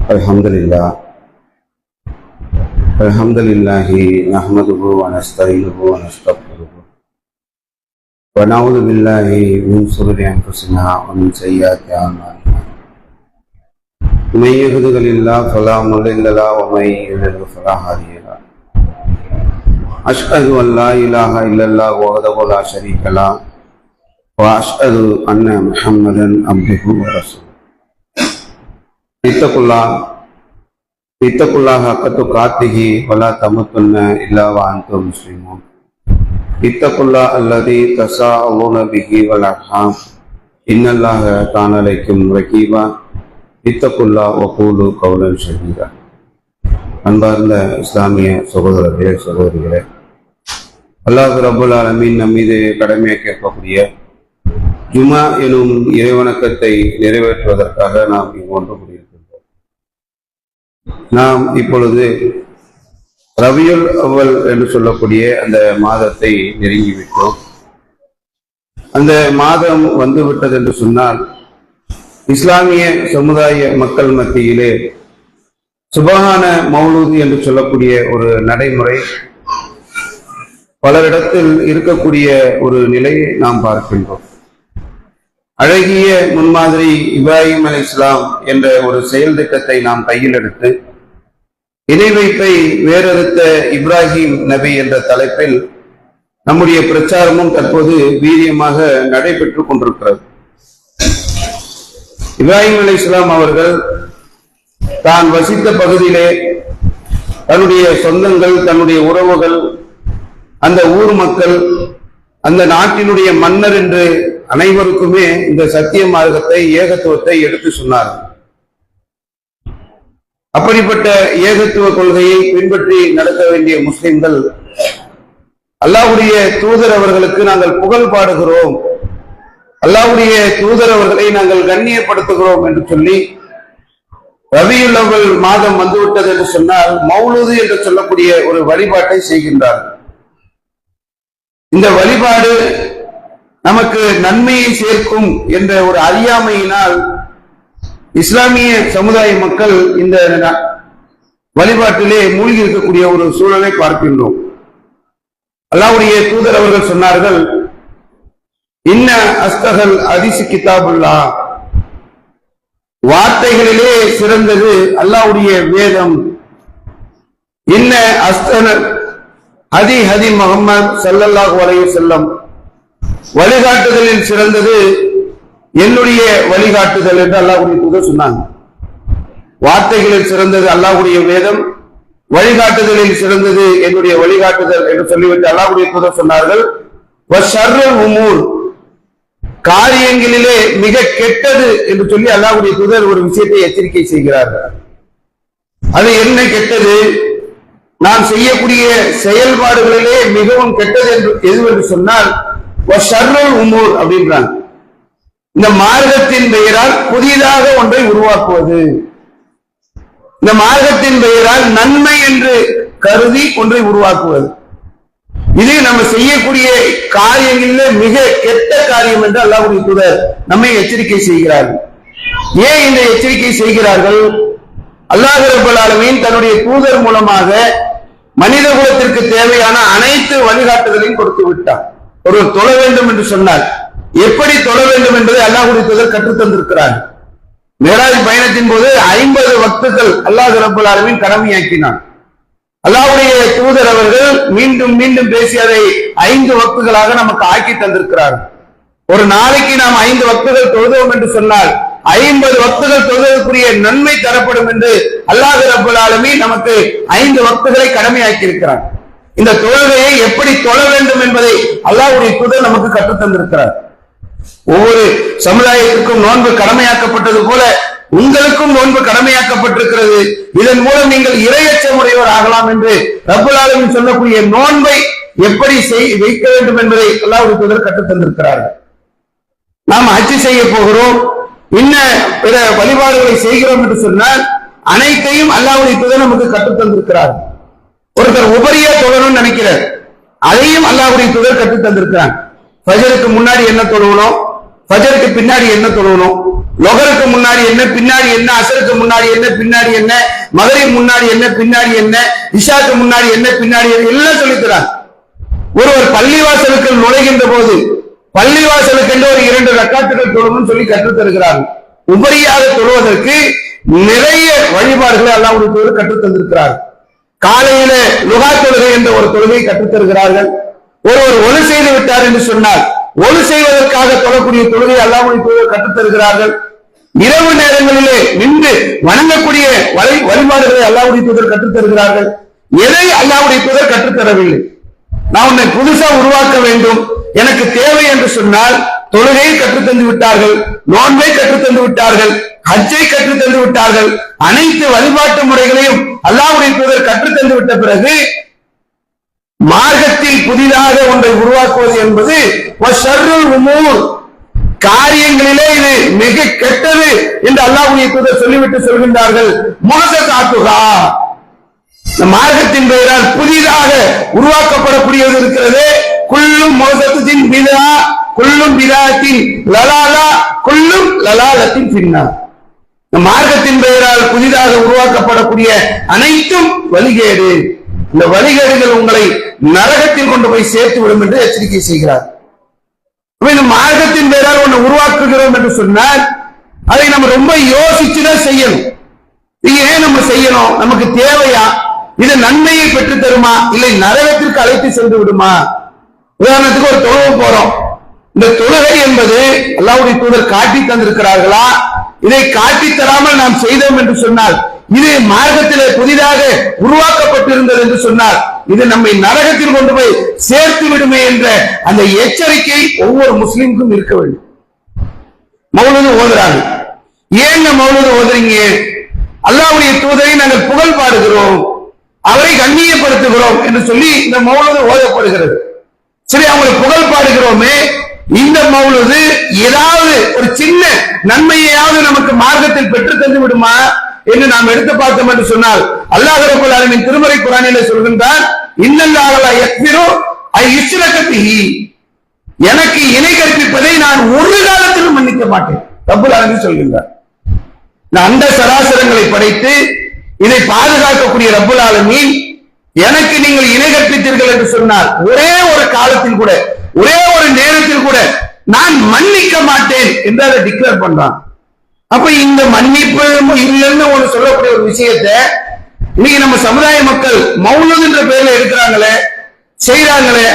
Alhamdulillah. Alhamdulillahi nahmaduhu wa nasta'inuhu wa nastaghfiruh. Wa na'udzu billahi min shururi anfusina wa min sayyiati a'malina. Man yahdihillahu fala mudilla lahu wa man yudlil fala hadiya lahu. Ashhadu an la ilaha illallah wahdahu la sharika lahu wa ashhadu anna Muhammadan abduhu wa rasuluh. Ittaqullaha haqqa tuqatihi wa la tamutunna illa wa antum muslimun. Ittaqullaha alladhi tasaaluna bihi wal arham. Innallaha kana alaykum raqiba. Ittaqullaha wa qulu qawlan sadida. அன்பார்ந்த இஸ்லாமிய சகோதரர்களே சகோதரிகளே, அல்லாஹ் ரப்பல் ஆலமீன் நம் மீது கடமையாக்கி இருக்கக்கூடிய ஜுமா எனும் இறைவணக்கத்தை நிறைவேற்றுவதற்காக நாம் இங்கு ஒன்று கூடியிருக்கின்றோம். நாம் இப்பொழுது ரபியுல் அவ்வல் என்று சொல்லக்கூடிய அந்த மாதத்தை நெருங்கிவிட்டோம். அந்த மாதம் வந்துவிட்டது என்று சொன்னால் இஸ்லாமிய சமுதாய மக்கள் மத்தியிலே சுபஹான மௌலூத் என்று சொல்லக்கூடிய ஒரு நடைமுறை பலரிடத்தில் இருக்கக்கூடிய ஒரு நிலையை நாம் பார்க்கின்றோம். அழகிய முன்மாதிரி இப்ராஹிம் அலைஹிஸ்ஸலாம் என்ற ஒரு செயல் திட்டத்தை நாம் கையில் எடுத்து இணை வைப்பை வேறறுத்த இப்ராஹிம் நபி என்ற தலைப்பில் நம்முடைய பிரச்சாரமும் தற்போது வீரியமாக நடைபெற்றுக் கொண்டிருக்கிறது. இப்ராஹிம் அலைஹிஸ்ஸலாம் அவர்கள் தான் வசித்த பகுதியிலே தன்னுடைய சொந்தங்கள், தன்னுடைய உறவுகள், அந்த ஊர் மக்கள், அந்த நாட்டினுடைய மன்னர் என்று அனைவருக்குமே இந்த சத்திய மார்க்கத்தை, ஏகத்துவத்தை எடுத்து சொன்னார்கள். அப்படிப்பட்ட ஏகத்துவ கொள்கையை பின்பற்றி நடக்க வேண்டிய முஸ்லிம்கள் அல்லாஹ்வுடைய தூதர் அவர்களுக்கு நாங்கள் புகழ் பாடுகிறோம், அல்லாஹ்வுடைய தூதர் அவர்களை நாங்கள் கண்ணியப்படுத்துகிறோம் என்று சொல்லி ரபியுல் அவ்வல் மாதம் வந்துவிட்டது என்று சொன்னால் மௌலூது என்று சொல்லக்கூடிய ஒரு வழிபாட்டை செய்கின்றார்கள். இந்த வழிபாடு நமக்கு நன்மையை சேர்க்கும் என்ற ஒரு அறியாமையினால் இஸ்லாமிய சமுதாய மக்கள் இந்த வழிபாட்டிலே மூழ்கி இருக்கக்கூடிய ஒரு சூழலை பார்க்கின்றோம். அல்லாஹ்வுடைய தூதர் அவர்கள் சொன்னார்கள், இன்ன அஸ்தகல் ஹதீஸ் கிதாபுல்லாஹ், வார்த்தைகளிலே சிறந்தது அல்லாஹ்வுடைய வேதம். இன்ன அஸ்தகல் ஹதி முஹம்மது ஸல்லல்லாஹு அலைஹி வஸல்லம், வழிகாட்டுதலில் சிறந்தது என்னுடைய வழிகாட்டுதல் என்று அல்லாஹ்வுடைய தூதர் சொன்னாங்க. வார்த்தைகளில் சிறந்தது அல்லாஹ்வுடைய வேதம், வழிகாட்டுதலில் சிறந்தது என்னுடைய வழிகாட்டுதல் என்று சொல்லிவிட்டு அல்லாஹ்வுடைய தூதர் சொன்னார்கள், வஷர்ருல் உமூர், காரியங்களிலே மிக கெட்டது என்று சொல்லி அல்லாஹ்வுடைய தூதர் ஒரு விஷயத்தை எச்சரிக்கை செய்கிறார்கள். அது என்ன கெட்டது? நாம் செய்யக்கூடிய செயல்பாடுகளிலே மிகவும் கெட்டது என்று எதுவென்று சொன்னால் வஷர்ருல் உமூர் அப்படின்றாங்க. இந்த மார்க்கத்தின் பெயரால் புதிதாக ஒன்றை உருவாக்குவது, இந்த மார்க்கத்தின் பெயரால் நன்மை என்று கருதி ஒன்றை உருவாக்குவது, இது நம்ம செய்யக்கூடிய காரியங்களிலே மிக கெட்ட காரியம் என்று அல்லாஹ்வுடைய தூதர் நம்மை எச்சரிக்கை செய்கிறார்கள். ஏன் இந்த எச்சரிக்கை செய்கிறார்கள்? அல்லாஹ் ரப்பல் ஆலமீன் தன்னுடைய தூதர் மூலமாக மனித குலத்திற்கு தேவையான அனைத்து வழிகாட்டுதலையும் கொடுத்து விட்டார். ஒருவர் தொழ வேண்டும் என்று சொன்னால் எப்படி தொழ வேண்டும் என்பதை அல்லாஹ்வுடைய தூதர் கற்றுத் தந்திருக்கிறார். மேராஜ் பயணத்தின் போது 50 வக்துகள் அல்லாஹ் ரப்பல் ஆலமீன் கடமையாக்கினார். அல்லாஹ்வுடைய தூதர் அவர்கள் மீண்டும் மீண்டும் பேசி அதை 5 வக்துகளாக நமக்கு ஆக்கி தந்திருக்கிறார். ஒரு நாளைக்கு நாம் 5 வக்துகள் தொழுதோம் என்று சொன்னால் 50 வக்துகள் தொழுவதற்குரிய நன்மை தரப்படும் என்று அல்லாஹ் ரப்பல் ஆலமீன் நமக்கு 5 வக்துகளை கடமையாக்கி இருக்கிறார். இந்த தொழுகையை எப்படி தொழ வேண்டும் என்பதை அல்லாஹ்வுடைய தூதர் நமக்கு கற்றுத் தந்திருக்கிறார். ஒவ்வொரு சமுதாயத்திற்கும் நோன்பு கடமையாக்கப்பட்டது போல உங்களுக்கும் நோன்பு கடமையாக்கப்பட்டிருக்கிறது. இதன் மூலம் நீங்கள் இறையச்சமுடையவர் ஆகலாம் என்று ரப்பல் ஆலமீன் சொல்லக்கூடிய நோன்பை எப்படி வைக்க வேண்டும் என்பதை அல்லாஹ்வுடைய தூதர் கற்றுத் தந்திருக்கிறார்கள். நாம் ஹஜ் செய்ய போகிறோம், இன்ன பிற வழிபாடுகளை செய்கிறோம் என்று சொன்னால் அனைத்தையும் அல்லாஹ்வுடைய தூதர் நமக்கு கற்றுத் தந்திருக்கிறார். ஒருத்தர் உபரியா தொழணும்னு நினைக்கிறார், அதையும் அல்லாஹ்வுடைய தூதர் கற்றுத் தந்திருக்கிறார். ஃபஜருக்கு முன்னாடி என்ன தொழுவணும், ஃபஜருக்கு பின்னாடி என்ன தொழுவணும், லொகருக்கு முன்னாடி என்ன, பின்னாடி என்ன, அசருக்கு முன்னாடி என்ன, பின்னாடி என்ன, மகரிப் முன்னாடி என்ன, பின்னாடி என்ன, இஷாக்கு முன்னாடி என்ன, பின்னாடி என்ன, எல்லாம் சொல்லித்தராங்க. ஒருவர் பள்ளிவாசலுக்கு நுழைகின்ற போது பள்ளிவாசலுக்கு என்று ஒரு 2 ரக்காத்துகள் தொழும்னு சொல்லி கற்றுத் தருகிறார்கள். உபரியாக தொழுவதற்கு நிறைய வழிபாடுகளை அல்லாஹ்வுடைய தூதர் கற்றுத் தந்திருக்கிறார்கள். காலையில லுகா தொழுகை என்ற ஒரு தொழுகை கற்றுத் தருகிறார்கள். ஒருவர் ஒலு செய்து விட்டார் என்று சொன்னால் ஒலு செய்வதற்காக தொழக்கூடிய தொழுகை அல்லாஹ்வுடைய தூதர் கற்றுத் தருகிறார்கள். இரவு நேரங்களிலே நின்று வணங்கக்கூடிய வழிபாடுகளை அல்லாஹ்வுடைய தூதர் கற்றுத் தருகிறார்கள். எதை அல்லாஹ்வுடைய தூதர் கற்றுத் தரவில்லை. நான் உன்னை புதுசா உருவாக்க வேண்டும், எனக்கு தேவை என்று சொன்னால் தொழுகையை கற்றுத் தந்து விட்டார்கள், நோன்பை கற்றுத் தந்து விட்டார்கள், ஹஜ்ஜை கற்றுத் தந்து விட்டார்கள். அனைத்து வழிபாட்டு முறைகளையும் அல்லாஹ்வுடைய தூதர் கற்றுத் தந்து விட்ட பிறகு மார்க்கத்தில் புதிதாக ஒன்றை உருவாக்குவது என்பது ஷர்ருல் உமூர், காரியங்களிலே இது மிக கெட்டது என்று அல்லாஹ்வுடைய தூதர் சொல்லிவிட்டு சொல்கின்றார்கள். முஹதஸாத்துஹா, மார்க்கத்தின் பெயரால் புதிதாக உருவாக்கப்படக்கூடியது இருக்கிறது. குல்லும் முஹதஸத்தின் பிதா, குல்லும் பிதாத்தின் லலாலா, குல்லும் லலாலத்தின் ஃபின்னார். மார்க்கத்தின் பெயரால் புதிதாக உருவாக்கப்படக்கூடிய அனைத்தும் வழிகேடு. இந்த வழிகேடுகள் உங்களை நரகத்தில் கொண்டு போய் சேர்த்து விடும் என்று எச்சரிக்கை செய்கிறார். இந்த மார்க்கத்தின் பெயரால் ஒன்று உருவாக்குகிறோம் என்று சொன்னால் அதை நம்ம ரொம்ப யோசிச்சுதான் செய்யணும். இது ஏன் நம்ம செய்யணும், நமக்கு தேவையா, இது நன்மையை பெற்று தருமா, இல்லை நரகத்திற்கு அழைத்து சென்று விடுமா? உதாரணத்துக்கு ஒரு தொழுகை போறோம், இந்த தொழுகை என்பது அல்லாஹ்வுடைய தூதர் காட்டி தந்திருக்கிறார்களா, இதை காட்டி தராமல் நாம் செய்தோம் என்று சொன்னால், இது மார்க்கத்திலே புதிதாக உருவாக்கப்பட்டிருந்தது என்று சொன்னால் இது நம்மை நரகத்தில் கொண்டு போய் சேர்த்து விடுமே என்ற அந்த எச்சரிக்கை ஒவ்வொரு முஸ்லிமுக்கும் இருக்க வேண்டும். மௌலூது ஓதுறாங்க, ஏங்க மௌலூது ஓதுறீங்க? அல்லாஹ்வுடைய தூதரை நாங்கள் புகழ் பாடுகிறோம், அவரை கண்ணியப்படுத்துகிறோம் என்று சொல்லி இந்த மௌலூது ஓதப்படுகிறது. சரி, அவங்களை புகழ் பாடுகிறோமே, இந்த மௌலூது ஏதாவது ஒரு சின்ன நன்மையாவது நமக்கு மார்க்கத்தில் பெற்று தந்து விடுமா என்று நாம் எடுத்து பார்த்தோம் என்று சொன்னால் அல்லாஹ் ரப்பல் ஆலமீன் திருமறை குர்ஆனிலே சொல்கின்றான், இன்னல்லாஹ லா யக்ஃபிரு ஐ யுஷ்ரக பிஹி, எனக்கு இணை கற்பிப்பதை நான் ஒரு காலத்திலும் மன்னிக்க மாட்டேன் ரப்பல் ஆலமீன் சொல்கின்றார். அந்த சராசரங்களை படைத்து இதை பாதுகாக்கக்கூடிய ரப்பல் ஆலமீன் எனக்கு நீங்கள் இணை கற்பித்தீர்கள் என்று சொன்னால் ஒரே ஒரு காலத்தில் கூட, ஒரே ஒரு நேரத்தில் கூட நான் மன்னிக்க மாட்டேன் என்று அதை டிக்ளேர் பண்றான். அப்ப இந்த மன்னிப்பு இல்லைன்னு ஒண்ணு சொல்லக்கூடிய ஒரு விஷயத்தை இன்னைக்கு நம்ம சமுதாய மக்கள் மௌலூத் என்ற பெயர்ல இருக்கிறாங்களே, செய்யறாங்களே.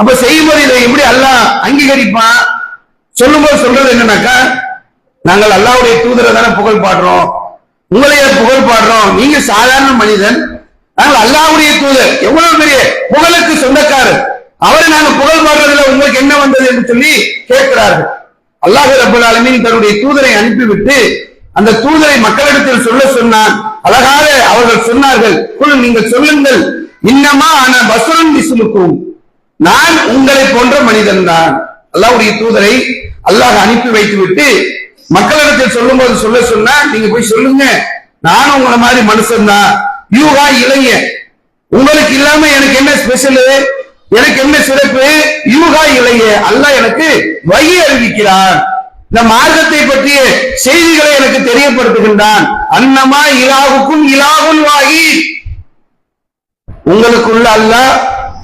அப்ப செய்யும்போது இதை எப்படி அல்லாஹ் அங்கீகரிப்பான்? சொல்லும்போது சொல்றது என்னன்னாக்கா, நாங்கள் அல்லாஹ்வுடைய தூதரை தானே புகழ் பாடுறோம், உங்களையே புகழ் பாடுறோம், நீங்க சாதாரண மனிதன், நாங்கள் அல்லாஹ்வுடைய தூதர் எவ்வளவு பெரிய புகழுக்கு சொந்தக்காரர், அவரை நாங்க புகழ் பாடுறதுல உங்களுக்கு என்ன வந்தது என்று சொல்லி கேட்கிறார்கள். அல்லாஹ் ரப்பல் ஆலமீன் தன்னுடைய தூதரை அனுப்பிவிட்டு அந்த தூதரை மக்களிடத்தில் சொல்ல சொன்னான். அழகாக அவர்கள் சொன்னார்கள், நீங்கள் சொல்லுங்கள், இன்னமா ஆன பஸ்ருன் மிஸ்லுக்கும், நான் உங்களை போன்ற மனிதன் தான். அல்லாஹ்வுடைய தூதரை அல்லாஹ் அனுப்பி வைத்து விட்டு மக்களிடத்தில் சொல்லும் போது சொல்ல சொன்னா, நீங்க போய் சொல்லுங்க, நானும் உங்களை மாதிரி மனுஷன் தான், யூகா இளைய, உங்களுக்கு இல்லாம எனக்கு என்ன ஸ்பெஷல், எனக்கு என்ன சிறப்பு, யூகா இளைய, அல்லாஹ் எனக்கு வழி அறிவிக்கிறான், இந்த மார்க்கத்தை பற்றிய செய்திகளை எனக்கு தெரியப்படுத்துகின்றான். அன்னமா இலாவுக்கும் இலாவுல் வாஹித், உங்களுக்குள்ள அல்லாஹ்,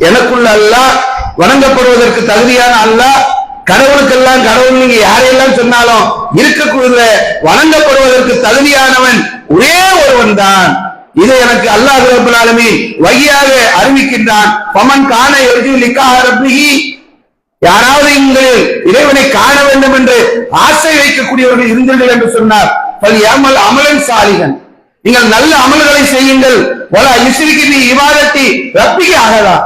எனக்குள்ள அல்லாஹ், வணங்கப்படுவதற்கு தகுதியான அல்லாஹ், கடவுளுக்கெல்லாம் கடவுள் நீங்க யாரையெல்லாம் சொன்னாலும் இருக்கக்கூடிய வணங்கப்படுவதற்கு தகுதியானவன் ஒரே ஒருவன் தான். இதை எனக்கு அல்லாஹ் ரப்பல் ஆலமீன் வகியாக அறிவிக்கின்றான். பமன் கான யர்ஜு லிகா ரப்பிஹி, யாராவது நீங்கள் இறைவனை காண வேண்டும் என்று ஆசை வைக்கக்கூடியவர்கள் இருந்தீர்கள் என்று சொன்னார், ஃபல்யமல் அமலன் சாலிஹன், நீங்கள் நல்ல அமல்களை செய்யுங்கள், வலா யுஸ்ரிகு பி இபாதத்தி ரப்பிஹி அஹதா,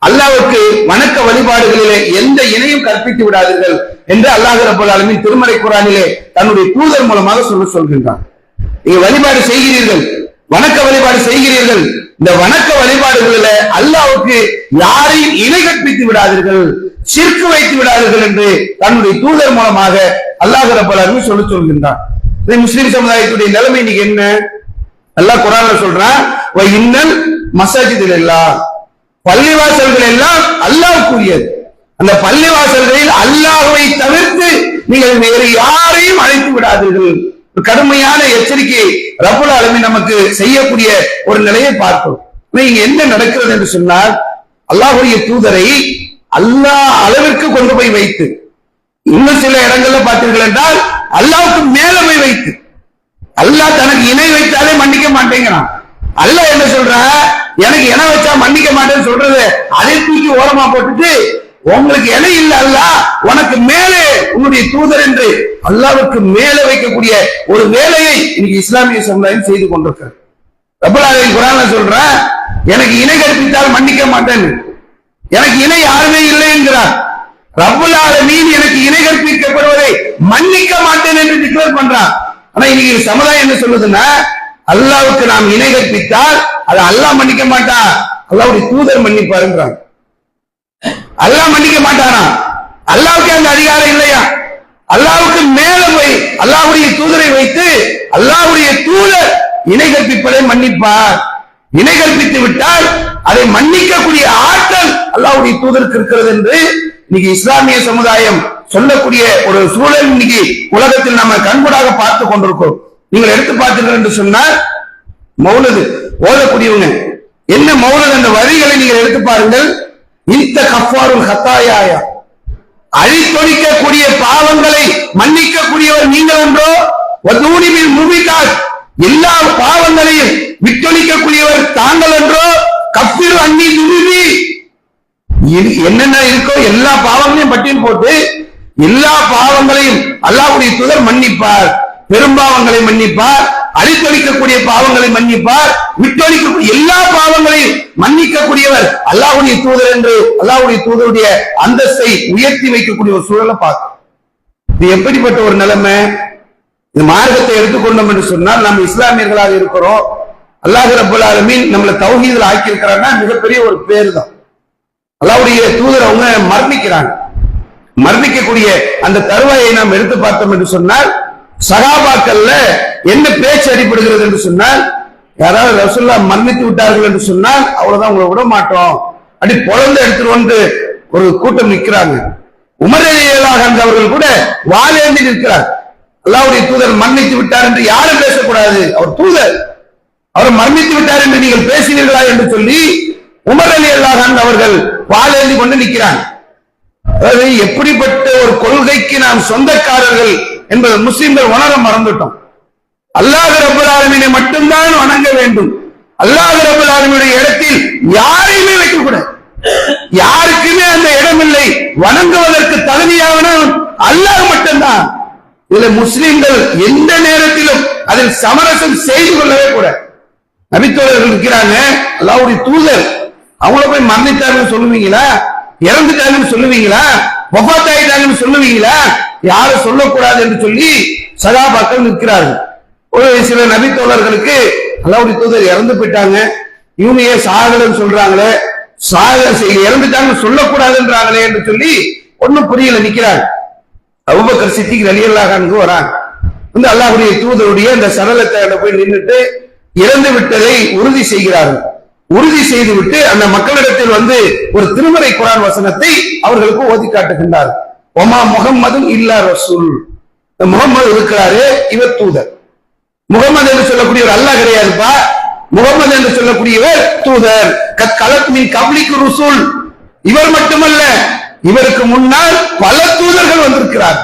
அல்லாஹ்வுக்கு வணக்க வழிபாடுகளிலே எந்த இணையும் கற்பித்து விடாதீர்கள் என்று அல்லாஹ் ரப்பல் ஆலமீன் திருமறை குர்ஆனிலே தன்னுடைய தூதர் மூலமாக சொல்கின்றான். நீங்க வழிபாடு செய்கிறீர்கள், வணக்க வழிபாடு செய்கிறீர்கள், இந்த வணக்க வழிபாடுகளில் அல்லாஹ்வுக்கு யாரையும் இணை கற்பித்து விடாதீர்கள், ஷிர்க் வைத்து விடாதீர்கள் என்று தன்னுடைய தூதர் மூலமாக அல்லாஹ் ரப்பல் ஆலமீன் சொல்கின்றான். முஸ்லிம் சமுதாயத்துடைய நிலைமை இன்னைக்கு என்ன? அல்லாஹ் குர்ஆன்ல சொல்றான், வ இன்னல் மஸாஜிதில் அல்லாஹ், பள்ளிவாசல்கள் எல்லாம் அல்லாஹ்வுக்குரியது. அந்த பள்ளிவாசல்களில் அல்லாஹ்வை தவிர்த்து நீங்கள் வேறு யாரையும் அழைத்து விடாதீர்கள். கடுமையான எச்சரிக்கை ரப்புல் ஆலமீன் நமக்கு செய்யக்கூடிய ஒரு நிலையை பார்க்கிறோம். இங்க என்ன நடக்கிறது என்று சொன்னால், அல்லாஹ்வுடைய தூதரை அல்லாஹ் அளவிற்கு கொண்டு போய் வைத்து, இன்னும் சில இடங்கள்ல பார்த்தீர்கள் என்றால் அல்லாஹ்வுக்கு மேல போய் வைத்து, அல்லாஹ் தனக்கு இணை வைத்தாலே மன்னிக்க மாட்டேங்கிறான். அல்லாஹ் என்ன சொல்ற, எனக்கு இணை வச்சா மன்னிக்க மாட்டேன்னு சொல்றது அதை தூக்கி ஓரமா போட்டுட்டு, உங்களுக்கு இணை இல்ல அல்லாஹ், உனக்கு மேலே உன்னுடைய தூதர் என்று அல்லாஹ்வுக்கு மேலே வைக்கக்கூடிய ஒரு வேலையை இன்னைக்கு இஸ்லாமிய சமுதாயம் செய்து கொண்டிருக்கிறது. ரப்பல் ஆலமீன் குர்ஆன்ல சொல்ற, எனக்கு இணை கற்பித்தால் மன்னிக்க மாட்டேன், எனக்கு இணை யாருமே இல்லை என்கிறார். ரப்பல் ஆலமீன் எனக்கு இணை கற்பிக்கப்படுவதை மன்னிக்க மாட்டேன் என்று டிக்ளேர் பண்றான். ஆனா இன்னைக்கு சமுதாயம் என்ன சொல்லுதுன்னா, அல்லாஹ்வுக்கு நாம் இணை கற்பித்தால் அது அல்லாஹ் மன்னிக்க மாட்டான், அல்லாஹ்வுடைய தூதர் மன்னிப்பாருன்றாங்க. அல்லாஹ் மன்னிக்க மாட்டானா? அல்லாஹ்வுக்கு அந்த அதிகாரம் இல்லையா? அல்லாஹ்வுக்கு மேல போய் அல்லாஹ்வுடைய தூதரை வைத்து அல்லாஹ்வுடைய தூதர் இணை கற்பிப்பதை மன்னிப்பார். இணை கற்பித்து விட்டால் அதை மன்னிக்கக்கூடிய ஆற்றல் அல்லாஹ்வுடைய தூதருக்கு இருக்கிறது என்று இன்னைக்கு இஸ்லாமிய சமுதாயம் சொல்லக்கூடிய ஒரு சூழல் இன்னைக்கு உலகத்தில் நம்ம கண்கூடாக பார்த்து கொண்டிருக்கோம். நீங்கள் எடுத்து பார்த்தீர்கள் என்று சொன்னால், மௌலது ஓதக்கூடியவங்க என்ன மௌலது என்ற வரிகளை நீங்கள் எடுத்து பாருங்கள். இந்த கஃபாருல் ஹத்தாயா, அழித்தொழிக்கக்கூடிய பாவங்களை மன்னிக்கக்கூடியவர் நீங்கள் என்றோ, வதூனிபில் முபிகாத், எல்லா பாவங்களையும் விட்டொழிக்கக்கூடியவர் தாங்கள் என்றோ, கஃபிரு அன்னி துருவி, என்னென்ன இருக்கோ எல்லா பாவங்களையும் பட்டியல் போட்டு எல்லா பாவங்களையும் அல்லாஹ்வுடைய தூதர் மன்னிப்பார். பெரும்பாவங்களை மன்னிப்பார், அழித்தொழிக்கக்கூடிய பாவங்களை மன்னிப்பார், விட்டொழிக்கக்கூடிய எல்லா பாவங்களையும் மன்னிக்கக்கூடியவர் அல்லாஹ்வுடைய தூதர் என்று அல்லாஹ்வுடைய தூதருடைய அந்தஸ்தை உயர்த்தி வைக்கக்கூடிய ஒரு சூழலை பார்க்கிறோம். இது எப்படிப்பட்ட ஒரு நிலைமை? இந்த மார்க்கத்தை எடுத்துக்கொண்டோம் என்று சொன்னால், நம்ம இஸ்லாமியர்களாக இருக்கிறோம், அல்லாஹ் ரப்பல் ஆலமீன் நம்மளை தௌஹீதுல ஆக்கி இருக்கிறான்னா மிகப்பெரிய ஒரு பேரு தான். அல்லாஹ்வுடைய தூதர் அவங்க மரணிக்கிறாங்க. மரணிக்கக்கூடிய அந்த தருவாயை நாம் எடுத்து பார்த்தோம் என்று சொன்னால், சகாபாக்கள்ல என்ன பேச்சு அடிபடுகிறது என்று சொன்னால், யாராவது ரசூலுல்லாஹ் மரணித்து விட்டார்கள் என்று சொன்னால் அவ்வளவுதான், உங்களை விட மாட்டோம் அப்படி பொழந்து எடுத்துட்டு வந்து ஒரு கூட்டம் நிற்கிறாங்க. உமர் ரலியல்லாஹு அன்ஹு அவர்கள் கூட வாளேந்தி நிற்கிறார். அல்லாஹ்வுடைய தூதர் மரணித்து விட்டார் என்று யாரும் பேசக்கூடாது, அவர் தூதர், அவர் மரணித்து விட்டார் என்று நீங்கள் பேசினீர்களா என்று சொல்லி உமர் ரலியல்லாஹு அன்ஹு அவர்கள் வாளேந்தி கொண்டு நிற்கிறாங்க. அதாவது எப்படிப்பட்ட ஒரு கொள்கைக்கு நாம் சொந்தக்காரர்கள் என்பதை முஸ்லிம்கள் உணர மறந்துட்டோம். அல்லாஹ் ரப்பல் ஆலமீனை மட்டும்தான் வணங்க வேண்டும். அல்லாஹ் ரப்பல் ஆலமீனுடைய இடத்தில் யாரையுமே வைக்கக்கூடாது. யாருக்குமே அந்த இடம் இல்லை. வணங்குவதற்கு தகுதியானவன் அல்லாஹ் மட்டும்தான். இதுல முஸ்லிம்கள் எந்த நேரத்திலும் அதில் சமரசம் செய்து கொள்ளவே கூட. நபித்தோழர்கள் இருக்கிறாங்க, அல்லாஹ்வுடைய தூதர், அவங்கள போய் மரணித்தாங்கன்னு சொல்லுவீங்களா? இறந்துட்டாங்கன்னு சொல்லுவீங்களா? வஃபாத் ஆயிட்டாங்கன்னு சொல்லுவீங்களா? யாரும் சொல்லக்கூடாது என்று சொல்லி சகாபாக்கள் நிற்கிறார்கள். ஒரு சில நபித்தோழர்களுக்கு அல்லாஹ்வுடைய தூதர் இறந்து போயிட்டாங்க, இவங்க ஏன் சாகலன்னு சொல்றாங்களே, இறந்துட்டாங்கன்னு சொல்லக்கூடாதுன்றாங்களே என்று சொல்லி ஒன்னும் புரியல நிக்கிறாங்க. அபூபக்கர் சித்திக் ரலியல்லாஹு அன்ஹு வராங்க. வந்து அல்லாஹ்வுடைய தூதருடைய அந்த சடலத்தை போய் நின்றுட்டு இறந்து விட்டதை உறுதி செய்கிறார்கள். உறுதி செய்துவிட்டு அந்த மக்களிடத்தில் வந்து ஒரு திருமறை குர்ஆன் வசனத்தை அவர்களுக்கு ஓதி காட்டுகின்றார். ஒமா முஹம்மதுன் இல்லா ரசூல், முகமது இருக்கிறாரு, இவர் தூதர். முகமது என்று சொல்லக்கூடியவர் அல்லாஹ் கிடையாதுப்பா, முகமது என்று சொல்லக்கூடியவர் தூதர். கலத் மின் கப்லிக்கு ருசூல், இவர் மட்டுமல்ல, இவருக்கு முன்னால் பல தூதர்கள் வந்திருக்கிறார்.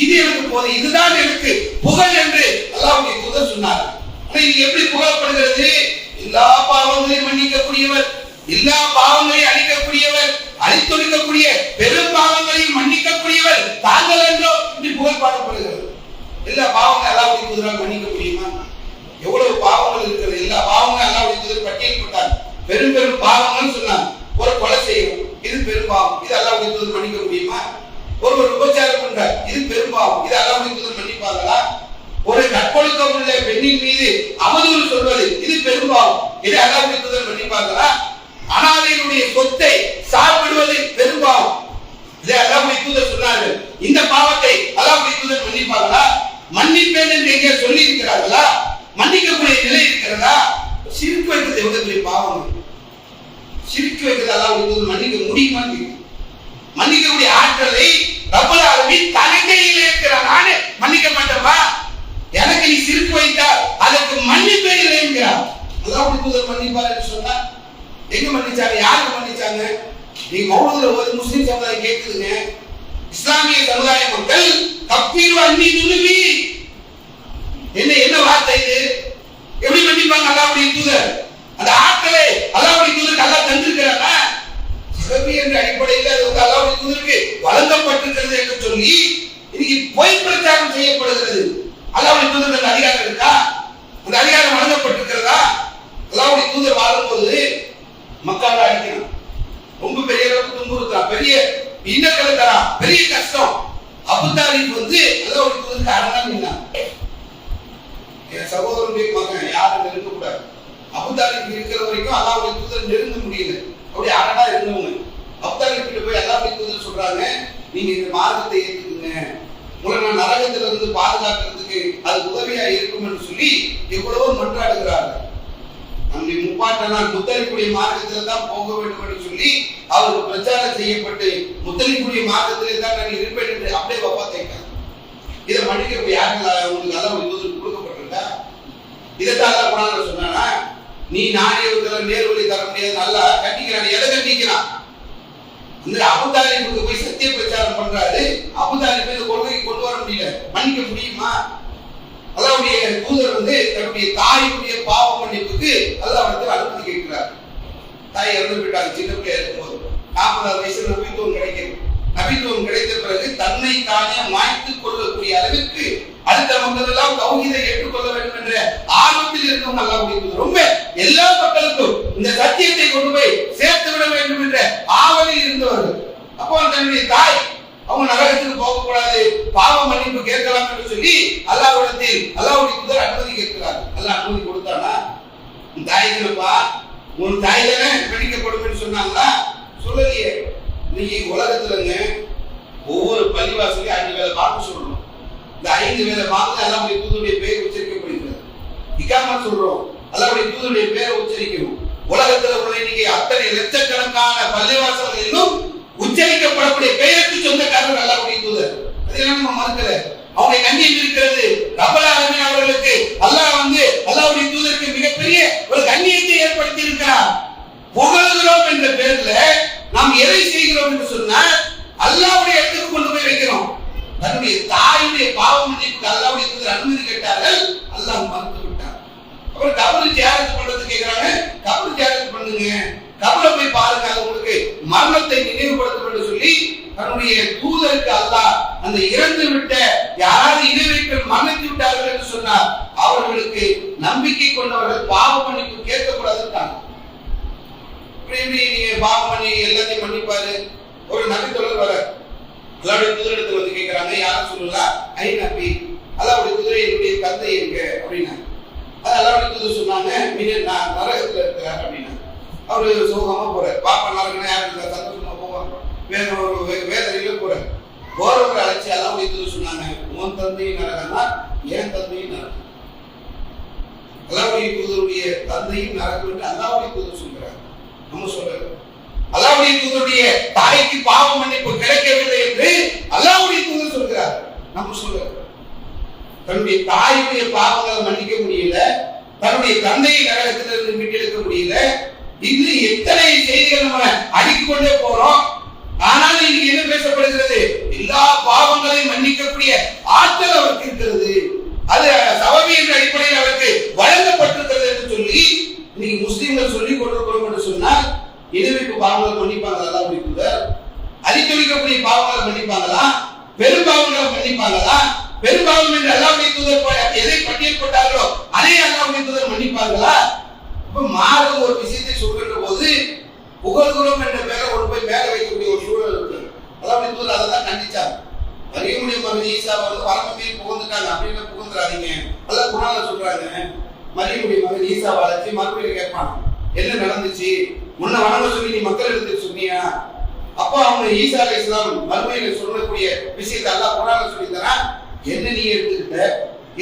இது எனக்கு போதும், இதுதான் எனக்கு புகழ் என்று அல்லாஹ்வுடைய தூதர் சொன்னார். இது எப்படி புகழப்படுகிறது? எல்லா பாவங்களையும் மன்னிக்கக்கூடியவர், எல்லா பாவங்களையும் அழிக்கக்கூடியவர், அழித்தொழிக்கக்கூடிய பெரும் பாவங்களையும் மன்னிக்கக்கூடியவர் தாங்கள் என்றோ இப்படி புகழ் பாடப்படுகிறது. எல்லா பாவங்களையும் அல்லாஹ்வுடைய தூதரால் மன்னிக்க முடியுமா? எவ்வளவு பாவங்கள் இருக்கிறது, எல்லா பாவங்களும் அல்லாஹ்வுடைய தூதர் பட்டியல் போட்டார். பெரும் பெரும் பாவங்கள் சொன்னார். ஒரு கொலை செய்யணும், இது பெரும் பாவம், இது அல்லாஹ்வுடைய தூதர் மன்னிக்க முடியுமா? ஒரு விபச்சாரம் பண்றார், இது பெரும் பாவம், இது அல்லாஹ்வுடைய தூதர் மன்னிப்பார்களா? ஒரு கற்பொழுக்கம் உள்ள பெண்ணின் மீது அவதூறு சொல்வது, இது பெரும் பாவம், இது அல்லாஹ்வுடைய தூதர் மன்னிப்பார்களா? அனாதையினுடைய சொத்தை சாப்பிடுவது பெரும் பாவம், இதை அல்லாஹ்வுடைய தூதர் சொன்னார்கள். இந்த பாவத்தை அல்லாஹ்வுடைய தூதர் மன்னிப்பார்களா? மன்னிப்பேன் என்று எங்கே சொல்லி இருக்கிறார்களா? மன்னிக்கக்கூடிய நிலை இருக்கிறதா? சிரிக்கு வைக்கிறது எவ்வளவு பெரிய பாவம். சிரிக்கு வைக்கிறது அல்லாஹ்வுடைய தூதர் மன்னிக்க முடியுமா? மன்னிக்கக்கூடிய ஆற்றலை ரப்பல் ஆலமீன் தனக்கையில் இருக்கிறார். நானே மன்னிக்க மாட்டேன்பா, எனக்கு நீ சிரிப்பு வைத்தால் அதற்கு மன்னிப்பே இல்லை என்கிறார். அல்லாஹ்வுடைய தூதர் மன்னிப்பார் என்று சொன்னா எங்க மன்னிச்சாங்க? யாருக்கு மன்னிச்சாங்க? நீங்க மௌலூதுல ஒரு முஸ்லிம் சமுதாயம் கேக்குதுங்க, இஸ்லாமிய சமுதாய மக்கள் கப்பீரு அன்னி துனுபி, என்ன வார்த்தை இது? எப்படி மன்னிப்பாங்க அல்லாஹ்வுடைய தூதர்? அந்த ஆட்களை அல்லாஹ்வுடைய தூதருக்கு அல்லாஹ் தந்திருக்கிறானா? சிறப்பு என்ற அடிப்படையில் அது வந்து அல்லாஹ்வுடைய தூதருக்கு வழங்கப்பட்டிருக்கிறது என்று சொல்லி இன்னைக்கு பொய் பிரச்சாரம் செய்யப்படுகிறது. அல்லாஹ்வுடைய தூதருக்கு அதிகாரம் இருக்கா? அந்த அதிகாரம் வழங்கப்பட்டிருக்கிறதா? அல்லாஹ்வுடைய தூதர் வாழும்போது மக்காவை அடிக்கணும், ரொம்ப பெரிய அளவுக்கு துன்புறுத்தான், பெரிய இன்னல்களை தரான், பெரிய கஷ்டம். அபூதாலிப் வந்து அல்லாஹ்வுடைய தூதருக்கு அரணா நின்னான். என் சகோதரனுடைய மகன் யாரும் நெருங்க கூடாது, அபூதாலிப் இருக்கிற வரைக்கும் அல்லாஹ்வுடைய தூதர் நெருங்க முடியல, அப்படி அரணா இருந்தவங்க. அபூதாலிப் கிட்ட போய் அல்லாஹ்வுடைய தூதர் சொல்றாங்க, நீங்க இந்த மார்க்கத்தை ஏற்றுக்குங்க, உங்களை நான் நரகத்துல இருந்து பாதுகாக்கிறதுக்கு அது உதவியா இருக்கும் என்று சொல்லி எவ்வளவோ மன்றாடுகிறார்கள். நம்முடைய முப்பாட்டனால் முத்தலிப்புடைய மார்க்கத்தில் தான் போக வேண்டும் என்று சொல்லி அவருக்கு பிரச்சாரம் செய்யப்பட்டு முத்தலிப்புடைய மார்க்கத்திலே தான் நான் இருப்பேன் என்று அப்படியே வப்பா தைக்காங்க. இதை மன்னிக்கக்கூடிய யார்கள் உங்களுக்கு அல்லாஹ்வுடைய தூதர் கொடுக்கப்பட்டிருக்கா? இதைத்தான் அல்லாஹ் குர்ஆன்ல சொன்னானா, நீ நாடியவர்களை நேர்வழி தர முடியாது, நல்லா கட்டிக்கிறான். எதை கட்டிக்கிறான்? இந்த அபூதாலிபுக்கு போய் சத்திய பிரச்சாரம் பண்றாரு, அபூதாலிப் இந்த கொள்கையை கொண்டு வர முடியல, மன்னிக்க முடியுமா? அல்லாஹ்வுடைய தூதர் வந்து தன்னுடைய தாயுடைய பாவ மன்னிப்புக்கு அல்லாஹ்விடத்தில் அனுமதி கேட்கிறார். தாய் இறந்து விட்டாங்க சின்ன பிள்ளையா இருக்கும்போது, 40 வயசுல நபித்துவம் கிடைக்கும். நபித்துவம் கிடைத்த பிறகு தன்னை தானே மாய்த்துக் கொள்ளக்கூடிய அளவிற்கு அடுத்த மக்கள் எல்லாம் தௌஹீதை ஏற்றுக்கொள்ள வேண்டும் என்ற ஆர்வத்தில் இருக்கும் அல்லாஹ்வுடைய தூதர். ரொம்ப எல்லா மக்களுக்கும் இந்த சத்தியத்தை கொண்டு போய் சேர்த்து விட வேண்டும் என்ற ஆவலில் இருந்தவர்கள். அப்போ தன்னுடைய தாய் அவங்க நரகத்துக்கு போகக்கூடாது, பாவ மன்னிப்பு கேட்கலாம் என்று சொல்லி அல்லாஹ்விடத்தில் அல்லாஹ்வுடைய தூதர் அனுமதி கேட்கிறார். அல்லாஹ் அனுமதி கொடுத்தானா? உன் தாய் தானப்பா, உன் தாய் தானே மன்னிக்கப்படும் என்று சொன்னாங்களா? சொல்லலையே. இன்னைக்கு உலகத்துலங்க ஒவ்வொரு பள்ளிவாசலையும் 5 வேளை வாக்கு சொல்லணும். இந்த 5 வேளை வாக்கு அல்லாஹ்வுடைய தூதருடைய பெயர் உச்சரிக்கப்படுகிறது. இகாமத் சொல்றோம், அல்லாஹ்வுடைய தூதருடைய பெயரை உச்சரிக்கணும். உலகத்துல உள்ள இன்னைக்கு அத்தனை லட்சக்கணக்கான பள்ளிவாசல்களிலும் உச்சரிக்கப்படக்கூடிய பெயருக்கு சொந்தக்காரர் அல்லாஹ்வுடைய தூதர். அதெல்லாம் நம்ம மறக்கல. அவருடைய கண்ணியம் இருக்கிறது. ரப்பல் ஆலமீன் அவர்களுக்கு அல்லாஹ் வந்து அல்லாஹ்வுடைய தூதருக்கு மிகப்பெரிய ஒரு கண்ணியத்தை ஏற்படுத்தி இருக்கிறார். புகழ்கிறோம் என்ற பெயர்ல நாம் எதை செய்கிறோம் என்று சொன்னால் அல்லாஹ்வுடைய இடத்துக்கு கொண்டு போய் வைக்கிறோம். தன்னுடைய தாயுடைய பாவ மன்னிப்புக்கு அல்லாஹ்வுடைய தூதர் அனுமதி கேட்டார்கள், அல்லாஹ் மறுத்து விட்டார். அப்புறம் கபர் ஜியாரத் பண்றது கேக்குறாங்க, கபர் ஜியாரத் பண்ணுங்க, கபரை போய் பாருங்க, அது உங்களுக்கு மரணத்தை நினைவுபடுத்தும் என்று சொல்லி தன்னுடைய தூதருக்கு அல்லாஹ் அந்த இறந்து விட்ட யாராவது இறைவர்கள் மன்னித்து விட்டார்கள் என்று சொன்னார், அவர்களுக்கு நம்பிக்கை கொண்டவர்கள் பாவ மன்னிப்பு கேட்கக்கூடாதுன்னு. நீங்க பாவ மன்னி எல்லாத்தையும் மன்னிப்பாரு. ஒரு நபி தொடர் வர அல்லாஹ்வுடைய தூதரிடத்தில் வந்து கேட்கிறாங்க, யாரும் சொல்லலாம் ஐ நபி, அல்லாஹ்வுடைய தூதரை என்னுடைய தந்தை எங்க அப்படின்னா, அது அல்லாஹ்வுடைய தூதர் சொன்னாங்க, நான் நரகத்துல இருக்கிறார் அப்படின்னா. அவரு சோகமா போறாரு, பாப்பா நரகனா யாரும் இல்லை, சந்தோஷமா போவாங்க, வேற ஒரு வேதனையில போறாரு. போறவரை அழைச்சி அல்லாஹ்வுடைய தூதர் சொன்னாங்க, உன் தந்தையும் நரகனா என் தந்தையும் நரகம். அல்லாஹ்வுடைய தூதருடைய தந்தையும் நரகம் என்று அல்லாஹ்வுடைய தூதர் சொல்கிறார். நம்ம சொல்றது அல்லாஹ்வுடைய தூதருடைய தாய்க்கு பாவ மன்னிப்பு கிடைக்கவில்லை என்று அல்லாஹ்வுடைய தூதர் சொல்கிறார். நம்ம சொல்றது தன்னுடைய தாயுடைய பாவங்களை மன்னிக்க முடியல, தன்னுடைய தந்தையை நரகத்திலிருந்து மீட்டெடுக்க முடியல. இது எத்தனை செய்திகள் நம்ம அடிக்கொண்டே போறோம். ஆனாலும் இன்னைக்கு என்ன பேசப்படுகிறது? எல்லா பாவங்களையும் மன்னிக்கக்கூடிய ஆற்றல் அவருக்கு இருக்கிறது. அது சபவி என்ற அடிப்படையில் அவருக்கு வழங்கப்பட்டிருக்கிறது என்று சொல்லி இன்னைக்கு முஸ்லிம்கள் சொல்லிக் கொண்டிருக்கிறோம் என்று சொன்னால், இணைவைப்பு பாவங்களை மன்னிப்பாங்களா அல்லாஹ்வுடைய தூதர்? அடித்தொழிக்கக்கூடிய பாவங்களை மன்னிப்பாங்களா? பெரும் பாவங்களை மன்னிப்பாங்களா? பெரும்பாவம் என்று அல்லாஹ்வுடைய தூதர் எதை பட்டியல் போட்டார்களோ அதே அல்லாஹ்வுடைய தூதர் மன்னிப்பார்களா? இப்ப மாறும் ஒரு விஷயத்தை சொல்கின்ற போது புகழ்குறோம் என்ற பேரை கொண்டு போய் மேல வைக்கக்கூடிய ஒரு சூழல் இருக்கு. அல்லாஹ்வுடைய தூதர் அதை தான் கண்டிச்சார். மரியமுடைய மகன் ஈசா வந்து வரம்பு மீறி புகழ்ந்துட்டாங்க, அப்படின்னு புகழ்ந்துறாதீங்க. அல்லாஹ் குர்ஆன்ல சொல்றாங்க, மரியமுடைய மகன் ஈசாவை அழைச்சி மறுபடியும் கேட்பான், என்ன நடந்துச்சு, முன்ன வணங்க சொல்லி நீ மக்கள் எடுத்து சொன்னியா? அப்போ அவங்க ஈசா அலைஹிஸ்ஸலாம் மறுமையில சொல்லக்கூடிய விஷயத்தை அல்லாஹ் குர்ஆன்ல சொல்லி தரான். என்ன நீ எடுத்துக்கிட்ட,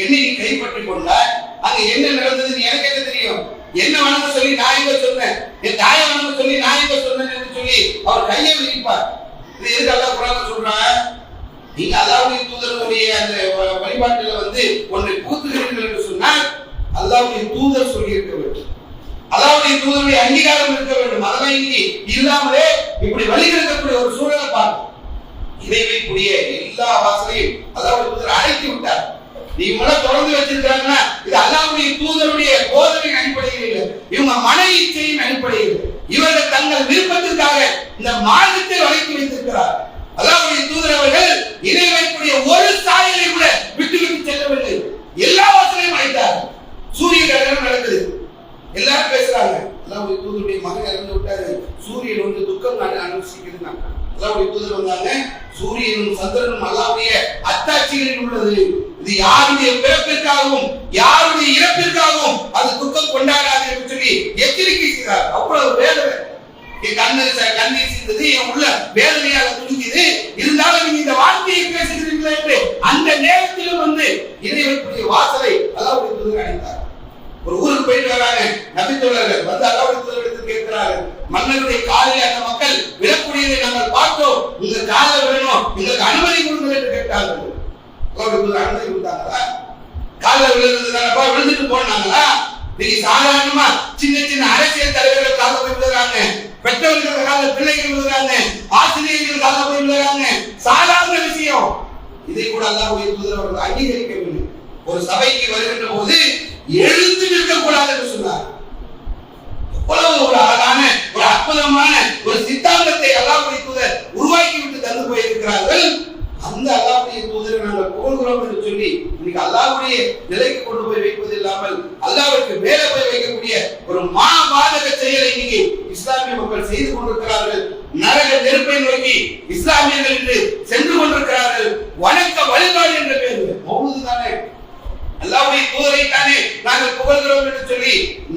என்ன நீ கைப்பற்றி கொண்டாய், அங்க என்ன நடந்ததுன்னு எனக்கு என்ன தெரியும்? என்ன வணங்க சொல்லி நான் எங்க சொன்னேன், என் தாயை வணங்க சொல்லி நான் எங்க சொன்னேன் என்று சொல்லி அவர் கையை விரிப்பார். இது எதுக்கு அல்லாஹ் குர்ஆன்ல சொல்றான்? நீங்க அல்லாஹ்வுடைய தூதருடைய அந்த வழிபாட்டுல வந்து ஒன்றை பூத்துகிறீர்கள் என்று சொன்னால் அல்லாஹ்வுடைய தூதர் சொல்லி இருக்க வேண்டும், அல்லாஹ்வுடைய தூதருடைய அங்கீகாரம் இருக்க வேண்டும். அதெல்லாம் இன்னைக்கு இல்லாமலே இப்படி வழிகெடுக்கக்கூடிய ஒரு சூழலை பார்க்கும். இறைவைக்குரிய எல்லா வாசலையும் அல்லாஹ்வுடைய தூதர் அழைத்து விட்டார். நீ முன்ன தொடர்ந்து வச்சிருக்காங்கன்னா இது அல்லாஹ்வுடைய தூதருடைய போதனை அடிப்படையில் இல்லை, இவங்க மன இச்சையின் அடிப்படையில் இவர்கள் தங்கள் விருப்பத்திற்காக இந்த மார்க்கத்தை வளைத்து வைத்திருக்கிறார். அல்லாஹ்வுடைய தூதர் அவர்கள் இறைவைக்குரிய ஒரு சாயலை கூட விட்டு விட்டு செல்லவில்லை, எல்லா வாசலையும் அழைத்தார். சூரிய கிரகணம் நடக்குது, எல்லாரும் பேசுறாங்க, அல்லாஹ்வுடைய தூதருடைய மகன் இறந்து விட்டாரு, சூரியன் வந்து துக்கம் அனுபவிக்கிறது. அல்லாஹ்வுடைய தூதர் வந்தாங்க, சூரியனும் சந்திரனும் அல்லாஹ்வுடைய அத்தாட்சிகளில் உள்ளது, இது யாருடைய பிறப்பிற்காகவும் யாருடைய இறப்பிற்காகவும் அது துக்கம் கொண்டாடாது என்று சொல்லி எச்சரிக்கை செய்தார். அவ்வளவு வேதனை, என் கண்ணீர் சிந்தது, என் உள்ள வேதனையாக துணிக்குது, இருந்தாலும் நீங்க இந்த வார்த்தையை பேசுகிறீர்களே என்று அந்த நேரத்திலும் வந்து இறைவனுடைய வாசலை அல்லாஹ்வுடைய தூதர் அழைத்தார். ஒரு ஊருக்கு போயிட்டு வராங்க, நபி தோழர்கள் வந்து அல்லாஹ்வுடைய தூதரிடத்தில் கேட்கிறார்கள், மன்னருடைய காலில் அந்த மக்கள் விழக்கூடியதை நாங்கள் பார்த்தோம், உங்க காலில் விழணும், எங்களுக்கு அனுமதி கொடுங்கள் என்று கேட்டார்கள். அல்லாஹ்வுடைய தூதர் அனுமதி கொடுத்தாங்களா? காலில் விழுறது தானப்பா, விழுந்துட்டு போனாங்களா? நீங்க சாதாரணமா சின்ன சின்ன அரசியல் தலைவர்கள் காலில் போய் விழுறாங்க, பெற்றவர்கள் காலில் பிள்ளைகள் விழுறாங்க, ஆசிரியர்கள் காலில் போய் விழுறாங்க, சாதாரண விஷயம். இதை கூட அல்லாஹ்வுடைய தூதர் அவர்கள் அங்கீகரிக்கவில்லை. ஒரு சபைக்கு வருகின்ற போது எழுந்து நிற்கக்கூடாது என்று சொன்னார். எவ்வளவு ஒரு அழகான ஒரு அற்புதமான ஒரு சித்தாந்தத்தை அல்லாஹ்வுடைய தூதர் உருவாக்கி விட்டு தந்து போயிருக்கிறார்கள். அந்த அல்லாஹ்வுடைய தூதரை நாங்கள் புகழ்கிறோம் என்று சொல்லி இன்னைக்கு அல்லாஹ்வுடைய நிலைக்கு கொண்டு போய் வைப்பது இல்லாமல் அல்லாஹ்வுக்கு மேலே போய் வைக்கக்கூடிய ஒரு மாபாதக செயலை இன்னைக்கு இஸ்லாமிய மக்கள் செய்து கொண்டிருக்கிறார்கள். நரக நெருப்பை நோக்கி இஸ்லாமியர்கள் என்று சென்று கொண்டிருக்கிறார்கள். வணக்க வழிபாடு என்ற பேர் மௌலூது தானே, அல்லாஹ்வுடைய தூதரை தானே நாங்கள் புகழ்கிறோம் என்று சொல்லி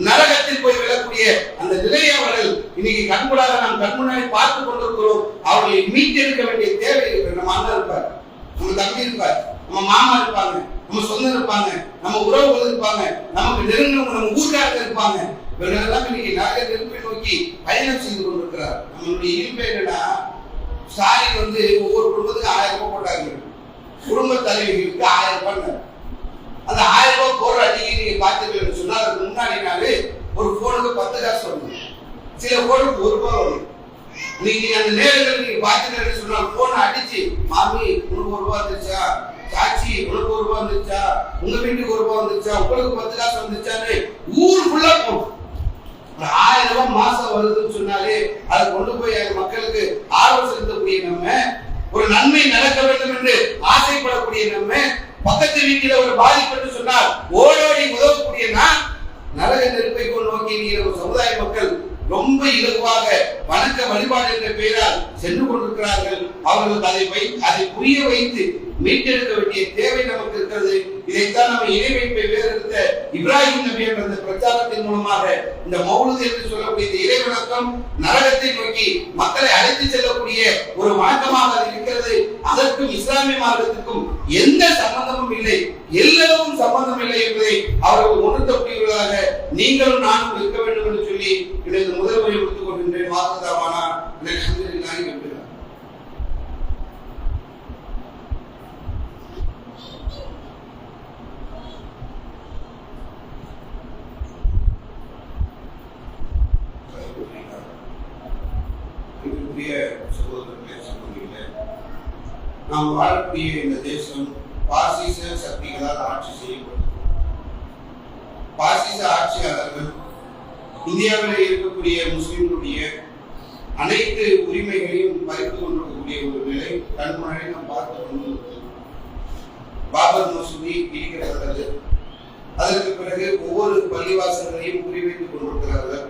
நரகத்தில் போய் விழக்கூடிய அந்த நிலையை அவர்கள் இன்னைக்கு கண்கூடாக நாம் கண் முன்னாடி பார்த்து கொண்டிருக்கிறோம். அவர்களை மீட்டெடுக்க வேண்டிய தேவை இருக்கிறது. நம்ம அண்ணன் இருப்பார், நம்ம தம்பி இருப்பார், நம்ம மாமா இருப்பாங்க, நம்ம சொந்தம் இருப்பாங்க, நம்ம உறவுகள் இருப்பாங்க, நமக்கு நெருங்கினவங்க நம்ம ஊர்காரர்கள் இருப்பாங்க. இவர்கள் எல்லாம் இன்னைக்கு நரக நெருப்பை நோக்கி பயணம் செய்து கொண்டிருக்கிறார். நம்மளுடைய இயல்பு என்னன்னா, ஸ்டாலின் வந்து ஒவ்வொரு குடும்பத்துக்கு 1000 ரூபாய் போட்டாங்க, குடும்ப தலைவிகளுக்கு 1000 ரூபாய். அந்த 1000 ரூபாய் போடுற அன்னைக்கு நீங்க பாத்துக்கலன்னு சொன்னா அதுக்கு முன்னாடி நாள் ஒரு போனுக்கு 10 காசு வரும், சில போனுக்கு 1 ரூபாய் வரும். நீங்க அந்த நேரத்தில் நீங்க பாத்துக்கலன்னு சொன்னா போனை அடிச்சு, மாமி உனக்கு 1 ரூபாய் வந்துச்சா, சாச்சி உனக்கு 1 ரூபாய் வந்துச்சா, உங்க வீட்டுக்கு 1 ரூபாய் வந்துச்சா, உங்களுக்கு 10 காசு வந்துச்சான்னு ஊர் ஃபுல்லா போகும். 1000 ரூபாய் மாசம் வருதுன்னு சொன்னாலே அதை கொண்டு போய் மக்களுக்கு ஆர்வம் செலுத்தக்கூடிய நம்ம, ஒரு நன்மை நடக்க வேண்டும் என்று ஆசைப்படக்கூடிய நம்ம, பக்கத்து வீட்டில ஒரு பாதிப்பு என்று சொன்னால் ஓடோடி உதவக்கூடிய நான், நரக நெருப்பை கொண்டு நோக்கி ஒரு சமுதாய மக்கள் ரொம்ப இலகுவாக வணக்க வழிபாடு என்ற பெயரால் சென்று கொண்டிருக்கிறார்கள். அவர்களுக்கு அதை புரிய வைத்து மீட்டெடுக்க வேண்டிய தேவை நமக்கு இருக்கிறது. இதைத்தான் நம்ம இறைவைப்பை வேறெடுத்த இப்ராஹிம் நபி என்ற அந்த பிரச்சாரத்தின் மூலமாக இந்த மௌலூத் என்று சொல்லக்கூடிய இந்த இறைவணக்கம் நரகத்தை நோக்கி மக்களை அழைத்து செல்லக்கூடிய ஒரு வணக்கமாக அது இருக்கிறது. அதற்கும் இஸ்லாமிய மார்க்கத்திற்கும் எந்த சம்பந்தமும் இல்லை, எல்லளவும் சம்பந்தம் இல்லை என்பதை அவர்கள் உணர்த்தக்கூடியவர்களாக நீங்களும் நானும் இருக்க வேண்டும் என்று சொல்லி எனது முதல் முறை எடுத்துக் கொள்கின்றேன். வாக்குதாவானா அல்ஹம்துலில்லாஹி ரப்பில் ஆலமீன். சகோதரர்களே, சகோதரிகளே, நாம் வாழக்கூடிய இந்த தேசம் பாசிச சக்திகளால் ஆட்சி செய்யப்படும். பாசிச ஆட்சியாளர்கள் இந்தியாவில் இருக்கக்கூடிய முஸ்லிம்களுடைய அனைத்து உரிமைகளையும் பறித்து கொண்டிருக்கக்கூடிய ஒரு நிலை கண்முறை நாம் பார்த்து கொண்டிருக்கிறது. பாபர் மசூதி இடிக்கிறார்கள், அதற்கு பிறகு ஒவ்வொரு பள்ளிவாசல்களையும் குறிவைத்துக் கொண்டிருக்கிறார்கள்.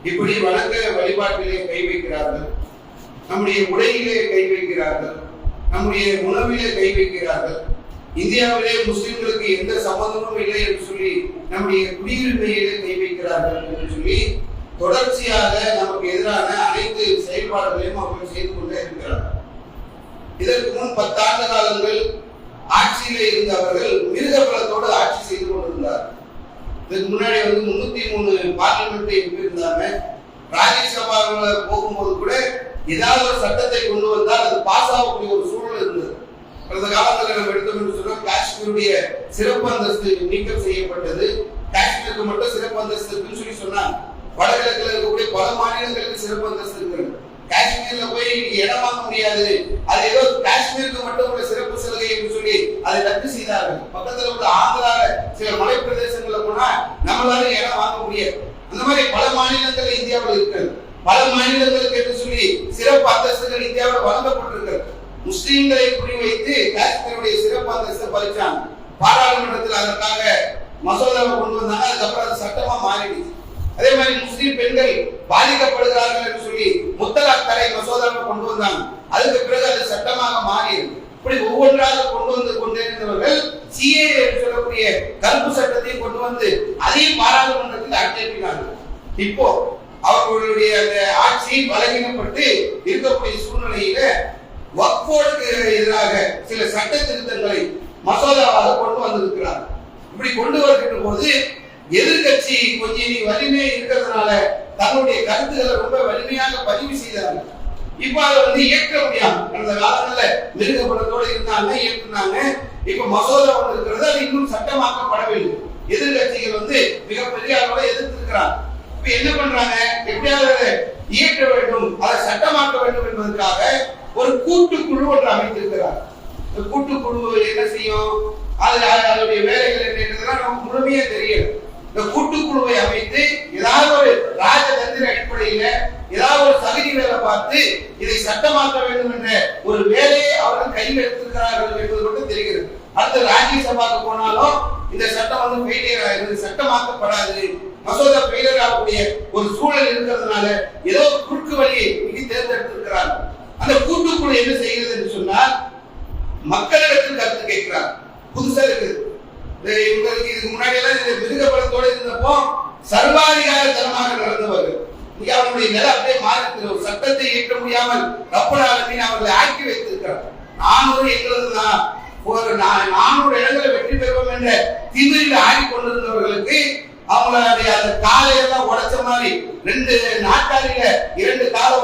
இப்படி வணக்க வழிபாட்டிலே கை வைக்கிறார்கள், நம்முடைய உடையிலே கை வைக்கிறார்கள், நம்முடைய உணவிலே கை வைக்கிறார்கள். இந்தியாவிலே முஸ்லிம்களுக்கு எந்த சம்பந்தமும் இல்லை என்று சொல்லி நம்முடைய குடியுரிமையிலே கை வைக்கிறார்கள் என்று சொல்லி தொடர்ச்சியாக நமக்கு எதிரான அனைத்து செயல்பாடுகளையும் அவர்கள் செய்து கொண்டே இருக்கிறார்கள். இதற்கு முன் 10 ஆண்டு காலங்கள் ஆட்சியிலே இருந்தவர்கள் மிருகபலத்தோடு ஆட்சி செய்து கொண்டிருந்தார்கள். இதுக்கு முன்னாடி 303 பார்லிமெண்ட் எம்பி இருந்தாங்க. ராஜ்யசபாவில் போகும்போது கூட ஏதாவது ஒரு சட்டத்தை கொண்டு வந்தால் அது பாஸ் ஆகக்கூடிய ஒரு சூழல் இருந்தது. கடந்த காலங்களில் நம்ம எடுத்தோம் என்று சொன்னால் காஷ்மீருடைய சிறப்பு அந்தஸ்து நீக்கம் செய்யப்பட்டது. காஷ்மீருக்கு மட்டும் சிறப்பு அந்தஸ்து இருக்குன்னு சொல்லி சொன்னாங்க. வடகிழக்கில் இருக்கக்கூடிய பல மாநிலங்களுக்கு சிறப்பு அந்தஸ்து இருக்கிறது. காஷ்மீர்ல போய் இடம் வாங்க முடியாது, அது ஏதோ காஷ்மீருக்கு மட்டும் உள்ள சிறப்பு சலுகை என்று சொல்லி அதை ரத்து செய்தார்கள். பக்கத்துல உள்ள ஆந்திரால சில மலை பிரதேசங்கள்ல போனா நம்மளால இடம் வாங்க முடியாது. அந்த மாதிரி பல மாநிலங்கள் இந்தியாவில் இருக்கிறது. பல மாநிலங்களுக்கு என்று சொல்லி சிறப்பு அந்தஸ்துகள் இந்தியாவில் வழங்கப்பட்டிருக்கிறது. முஸ்லீம்களை குறிவைத்து காஷ்மீருடைய சிறப்பு அந்தஸ்தை பறிச்சாங்க. பாராளுமன்றத்தில் அதற்காக மசோதாவை கொண்டு வந்தாங்க. அதுக்கப்புறம் அது சட்டமா மாறிடுச்சு. அதே மாதிரி முஸ்லீம் பெண்கள் பாதிக்கப்படுகிறார்கள் என்று சொல்லி முத்தலாக் தடை மசோதாவை கொண்டு வந்தாங்க. அதுக்கு பிறகு அது சட்டமாக மாறியது. இப்படி ஒவ்வொன்றாக கொண்டு வந்து கொண்டிருந்தவர்கள் சிஏ என்று சொல்லக்கூடிய கருப்பு சட்டத்தையும் கொண்டு வந்து அதையும் பாராளுமன்றத்தில் ஆட்சேபினார்கள். இப்போ அவர்களுடைய அந்த ஆட்சி பலகீனப்பட்டு இருக்கக்கூடிய சூழ்நிலையில வக்ஃபோர்டுக்கு எதிராக சில சட்ட திருத்தங்களை மசோதாவாக கொண்டு வந்திருக்கிறார். இப்படி கொண்டு வருகின்ற போது எதிர்கட்சி கொஞ்சம் வலிமை இருக்கிறதுனால தன்னுடைய கருத்துக்களை ரொம்ப வலிமையாக பதிவு செய்தார்கள். இப்ப அதை இயற்ற முடியாம கடந்த காலங்களில் மிருகப்படத்தோடு இருந்தாங்க, இயற்றினாங்க. இப்ப மசோதா ஒன்று இருக்கிறது, அது இன்னும் சட்டமாக்கப்படவில்லை. எதிர்கட்சிகள் மிகப்பெரிய அளவில் எதிர்த்திருக்கிறாங்க. இப்ப என்ன பண்றாங்க, எப்படியாவது இயற்ற வேண்டும், அதை சட்டமாக்க வேண்டும் என்பதற்காக ஒரு கூட்டுக்குழு ஒன்று அமைத்திருக்கிறார். இந்த கூட்டுக்குழு என்ன செய்யும், அதனுடைய வேலைகள் என்னன்றதுலாம் நமக்கு முழுமையா தெரியும். இந்த கூட்டுக்குழுவை அமைத்து ஏதாவது ஒரு ராஜதந்திர அடிப்படையில ஏதாவது ஒரு சகுதி வேலை பார்த்து இதை சட்டமாக்க வேண்டும் என்ற ஒரு வேலையை அவர்கள் கையில் எடுத்திருக்கிறார்கள் என்பது மட்டும் தெரிகிறது. அடுத்த ராஜ்யசபாக்கு போனாலும் இந்த சட்டம் ஃபெயிலியர் ஆகிறது, சட்டமாக்கப்படாது, மசோதா ஃபெயிலியர் ஆகக்கூடிய ஒரு சூழல் இருக்கிறதுனால ஏதோ குறுக்கு வழியை தேர்ந்தெடுத்திருக்கிறார்கள். அந்த கூட்டுக்குழு என்ன செய்கிறது என்று சொன்னால் மக்களிடத்தில் கருத்து கேட்கிறார். புதுசா இருக்குது. இவங்களுக்கு இதுக்கு முன்னாடி எல்லாம் மிருகபலத்தோடு இருந்தப்போ சர்வாதிகாரத்தனமாக நடந்தவர்கள். அவர்களுடைய நிலை அப்படியே மாறி ஒரு சட்டத்தை இயற்ற முடியாமல் ரப்பல் ஆலமீன் அவர்களை ஆக்கி வைத்திருக்கிறார். 400 எங்களுதுதான், 400 இடங்களை வெற்றி பெறுவோம் என்ற திமிரில் ஆடிக்கொண்டிருந்தவர்களுக்கு அவங்களுடைய அந்த காலையெல்லாம் உடைச்ச மாதிரி 2 நாட்டாளில 2 காலை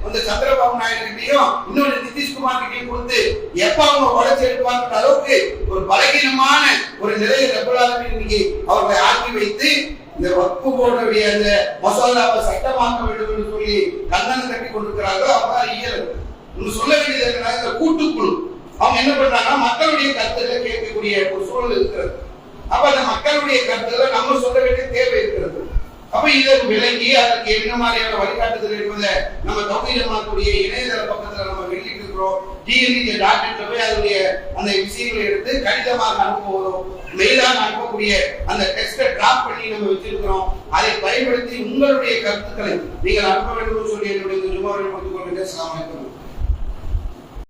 அந்த சந்திரபாபு நாயுடு கிட்டையும் இன்னொரு நிதிஷ்குமார் கிட்டையும் கொடுத்து எப்ப அவங்க உடைச்சு எடுப்பாங்க அளவுக்கு ஒரு பலகீனமான ஒரு நிலையை ரப்பல் ஆலமீன் இன்னைக்கு அவர்களை ஆக்கி வைத்து இந்த வக்ஃப் போர்டுடைய அந்த மசோதாவை சட்டமாக்க வேண்டும் என்று சொல்லி கண்ணன் கட்டி கொண்டிருக்கிறார்கள். அவங்களால இயலும். ஒன்று சொல்ல வேண்டியது என்னன்னா, இந்த கூட்டுக்குழு அவங்க என்ன பண்றாங்கன்னா மக்களுடைய கருத்துக்களை கேட்கக்கூடிய ஒரு சூழல் இருக்கிறது. அப்ப அந்த மக்களுடைய கருத்துக்களை நம்ம சொல்ல வேண்டிய தேவை இருக்கிறது. அப்ப இதற்கு விளங்கி அதற்கு என்ன மாதிரியான வழிகாட்டுதல் என்பதை நம்ம தௌஹீதமாக்கூடிய இணையதள பக்கத்துல நம்ம வெளியிட்டிருக்கிறோம். DND.net போய் அதனுடைய அந்த விஷயங்களை எடுத்து கடிதமாக அனுப்புவதோ மெயிலாக அனுப்பக்கூடிய அந்த டெக்ஸ்டை டிராப் பண்ணி நம்ம வச்சிருக்கிறோம். அதை பயன்படுத்தி உங்களுடைய கருத்துக்களை நீங்கள் அனுப்ப வேண்டும் சொல்லி என்னுடைய ஜும்மாவை முடித்துக் கொள்கிறேன். அஸ்ஸலாமு அலைக்கும்.